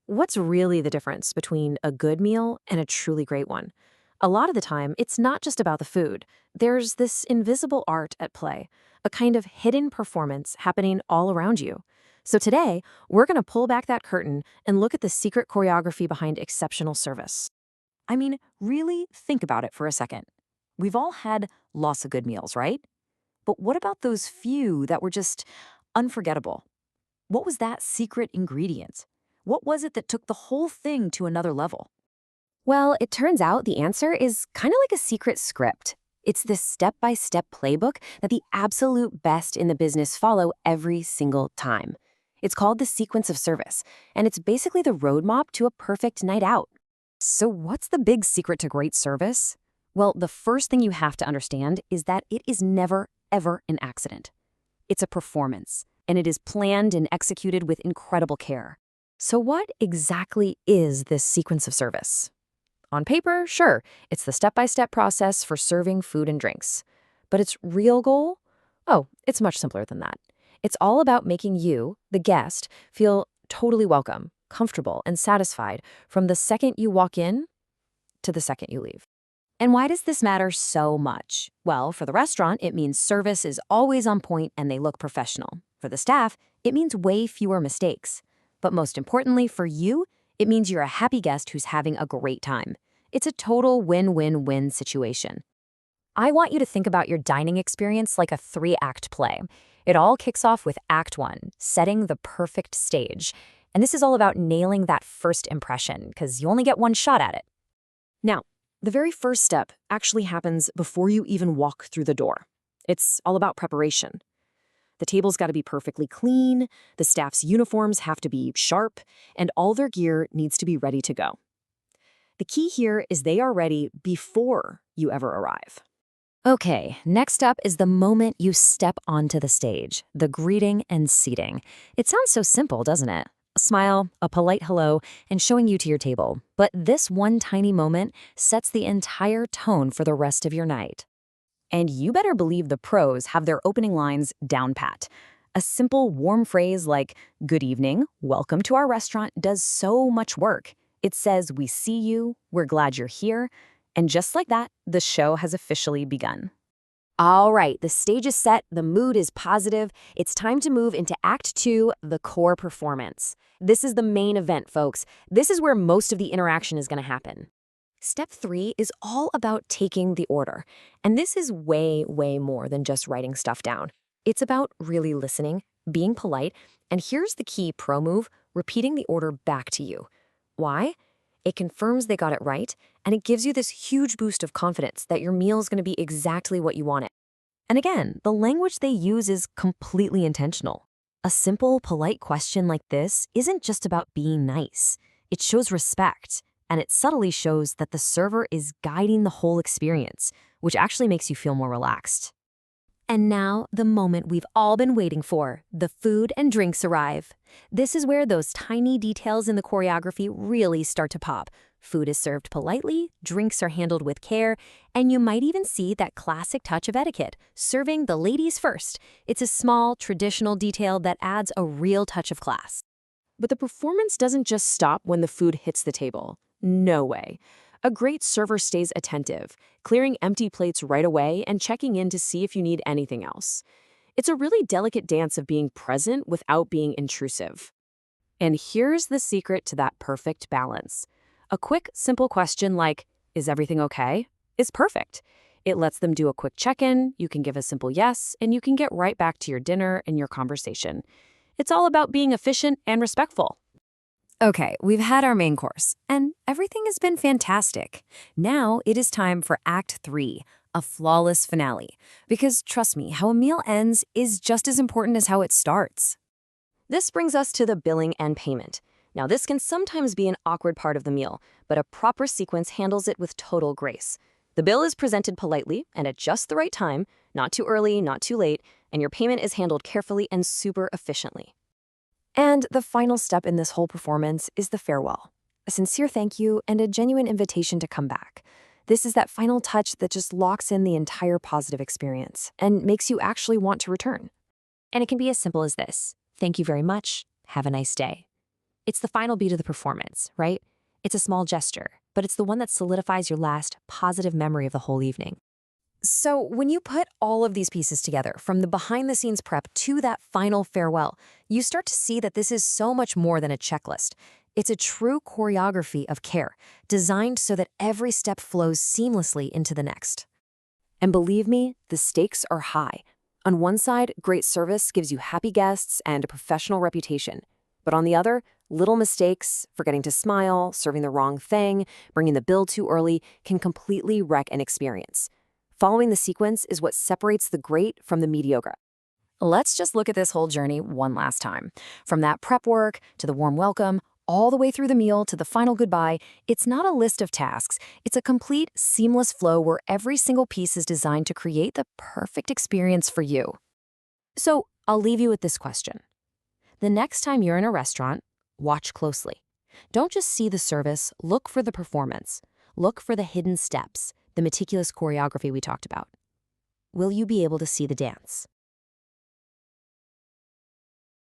What's really the difference between a good meal and a truly great one? A lot of the time, it's not just about the food. There's this invisible art at play, a kind of hidden performance happening all around you. So today, we're going to pull back that curtain and look at the secret choreography behind exceptional service. I mean, really think about it for a second. We've all had lots of good meals, right? But what about those few that were just unforgettable? What was that secret ingredient? What was it that took the whole thing to another level? Well, it turns out the answer is kind of like a secret script. It's this step-by-step playbook that the absolute best in the business follow every single time. It's called the sequence of service, and it's basically the roadmap to a perfect night out. So what's the big secret to great service? Well, the first thing you have to understand is that it is never, ever an accident. It's a performance, and it is planned and executed with incredible care. So what exactly is this sequence of service? On paper, sure, it's the step-by-step process for serving food and drinks. But its real goal? Oh, it's much simpler than that. It's all about making you, the guest, feel totally welcome, comfortable, and satisfied from the second you walk in to the second you leave. And why does this matter so much? Well, for the restaurant, it means service is always on point and they look professional. For the staff, it means way fewer mistakes. But most importantly, for you, it means you're a happy guest who's having a great time. It's a total win-win-win situation. I want you to think about your dining experience like a 3-act play. It all kicks off with Act 1, setting the perfect stage. And this is all about nailing that first impression, because you only get one shot at it. Now, the very first step actually happens before you even walk through the door. It's all about preparation. The table's got to be perfectly clean, the staff's uniforms have to be sharp, and all their gear needs to be ready to go. The key here is they are ready before you ever arrive. Okay, next up is the moment you step onto the stage, the greeting and seating. It sounds so simple, doesn't it? A smile, a polite hello, and showing you to your table. But this one tiny moment sets the entire tone for the rest of your night. And you better believe the pros have their opening lines down pat. A simple, warm phrase like, "Good evening, welcome to our restaurant," does so much work. It says, "We see you, we're glad you're here," and just like that, the show has officially begun. All right, the stage is set, the mood is positive. It's time to move into Act 2, the core performance. This is the main event, folks. This is where most of the interaction is going to happen. Step 3 is all about taking the order. And this is way, way more than just writing stuff down. It's about really listening, being polite, and here's the key pro move, repeating the order back to you. Why? It confirms they got it right, and it gives you this huge boost of confidence that your meal is going to be exactly what you want it. And again, the language they use is completely intentional. A simple, polite question like this isn't just about being nice. It shows respect. And it subtly shows that the server is guiding the whole experience, which actually makes you feel more relaxed. And now, the moment we've all been waiting for, the food and drinks arrive. This is where those tiny details in the choreography really start to pop. Food is served politely, drinks are handled with care, and you might even see that classic touch of etiquette, serving the ladies first. It's a small, traditional detail that adds a real touch of class. But the performance doesn't just stop when the food hits the table. No way. A great server stays attentive, clearing empty plates right away and checking in to see if you need anything else. It's a really delicate dance of being present without being intrusive. And here's the secret to that perfect balance. A quick, simple question like, "Is everything okay?" is perfect. It lets them do a quick check-in, you can give a simple yes, and you can get right back to your dinner and your conversation. It's all about being efficient and respectful. Okay, we've had our main course, and everything has been fantastic. Now it is time for Act 3, a flawless finale. Because trust me, how a meal ends is just as important as how it starts. This brings us to the billing and payment. Now, this can sometimes be an awkward part of the meal, but a proper sequence handles it with total grace. The bill is presented politely and at just the right time, not too early, not too late, and your payment is handled carefully and super efficiently. And the final step in this whole performance is the farewell. A sincere thank you and a genuine invitation to come back. This is that final touch that just locks in the entire positive experience and makes you actually want to return. And it can be as simple as this. Thank you very much. Have a nice day. It's the final beat of the performance, right? It's a small gesture, but it's the one that solidifies your last positive memory of the whole evening. So when you put all of these pieces together, from the behind-the-scenes prep to that final farewell, you start to see that this is so much more than a checklist. It's a true choreography of care, designed so that every step flows seamlessly into the next. And believe me, the stakes are high. On one side, great service gives you happy guests and a professional reputation. But on the other, little mistakes, forgetting to smile, serving the wrong thing, bringing the bill too early, can completely wreck an experience. Following the sequence is what separates the great from the mediocre. Let's just look at this whole journey one last time. From that prep work to the warm welcome, all the way through the meal to the final goodbye, it's not a list of tasks. It's a complete, seamless flow where every single piece is designed to create the perfect experience for you. So I'll leave you with this question. The next time you're in a restaurant, watch closely. Don't just see the service, look for the performance. Look for the hidden steps, the meticulous choreography we talked about. Will you be able to see the dance?